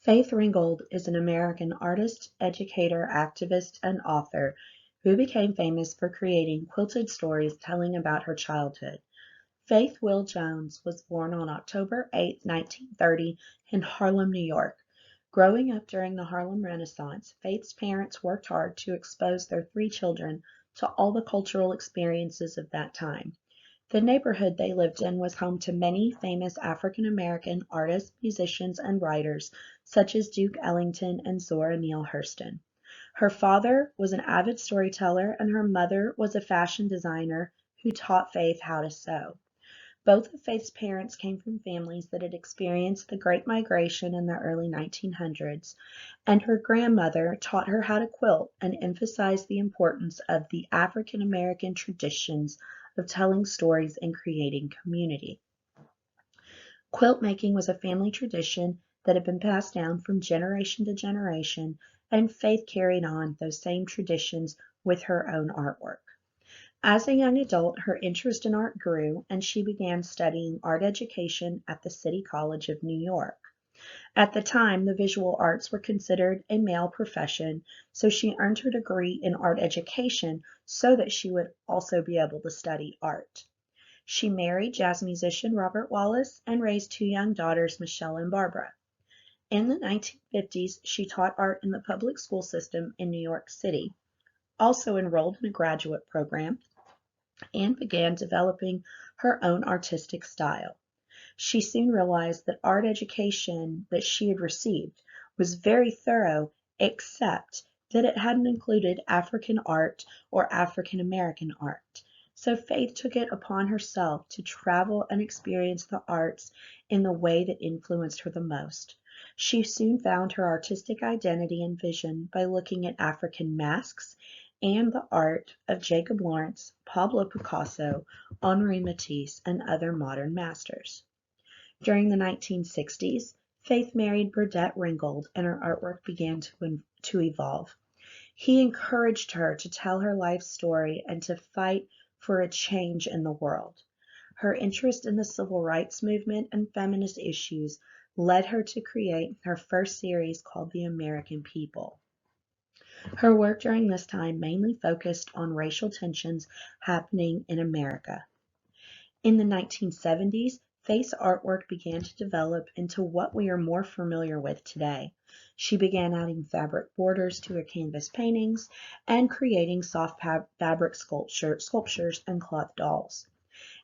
Faith Ringgold is an American artist, educator, activist, and author who became famous for creating quilted stories telling about her childhood. Faith Will Jones was born on October 8, 1930, in Harlem, New York. Growing up during the Harlem Renaissance, Faith's parents worked hard to expose their three children to all the cultural experiences of that time. The neighborhood they lived in was home to many famous African American artists, musicians, and writers, such as Duke Ellington and Zora Neale Hurston. Her father was an avid storyteller, and her mother was a fashion designer who taught Faith how to sew. Both of Faith's parents came from families that had experienced the Great Migration in the early 1900s, and her grandmother taught her how to quilt and emphasized the importance of the African American traditions of telling stories and creating community. Quilt making was a family tradition that had been passed down from generation to generation, and Faith carried on those same traditions with her own artwork. As a young adult, her interest in art grew, and she began studying art education at the City College of New York. At the time, the visual arts were considered a male profession, so she earned her degree in art education so that she would also be able to study art. She married jazz musician Robert Wallace and raised two young daughters, Michelle and Barbara. In the 1950s, she taught art in the public school system in New York City, also enrolled in a graduate program, and began developing her own artistic style. She soon realized that art education that she had received was very thorough, except that it hadn't included African art or African American art. So Faith took it upon herself to travel and experience the arts in the way that influenced her the most. She soon found her artistic identity and vision by looking at African masks and the art of Jacob Lawrence, Pablo Picasso, Henri Matisse, and other modern masters. During the 1960s, Faith married Burdett Ringgold, and her artwork began to evolve. He encouraged her to tell her life story and to fight for a change in the world. Her interest in the civil rights movement and feminist issues led her to create her first series called The American People. Her work during this time mainly focused on racial tensions happening in America. In the 1970s, Faith's artwork began to develop into what we are more familiar with today. She began adding fabric borders to her canvas paintings and creating soft fabric sculptures and cloth dolls.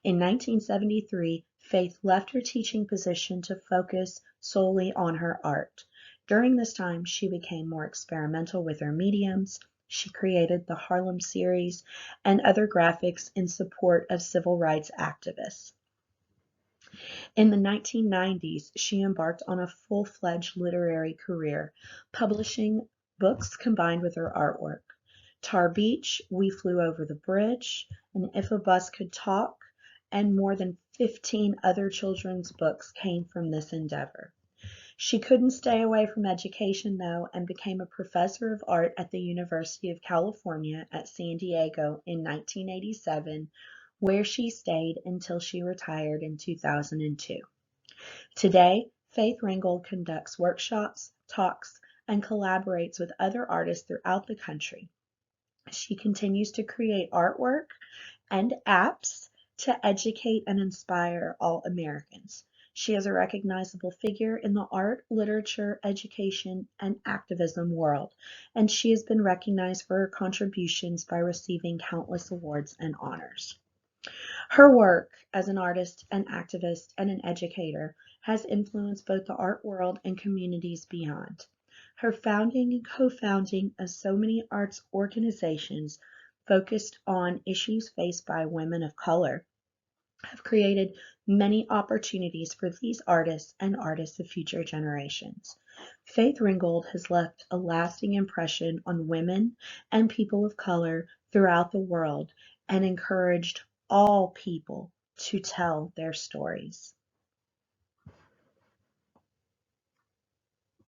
In 1973, Faith left her teaching position to focus solely on her art. During this time, she became more experimental with her mediums. She created the Harlem series and other graphics in support of civil rights activists. In the 1990s, she embarked on a full-fledged literary career, publishing books combined with her artwork. Tar Beach, We Flew Over the Bridge, and If a Bus Could Talk, and more than 15 other children's books came from this endeavor. She couldn't stay away from education, though, and became a professor of art at the University of California at San Diego in 1987, where she stayed until she retired in 2002. Today, Faith Ringgold conducts workshops, talks, and collaborates with other artists throughout the country. She continues to create artwork and apps to educate and inspire all Americans. She is a recognizable figure in the art, literature, education, and activism world, and she has been recognized for her contributions by receiving countless awards and honors. Her work as an artist, an activist, and an educator has influenced both the art world and communities beyond. Her founding and co-founding of so many arts organizations focused on issues faced by women of color have created many opportunities for these artists and artists of future generations. Faith Ringgold has left a lasting impression on women and people of color throughout the world and encouraged all people to tell their stories.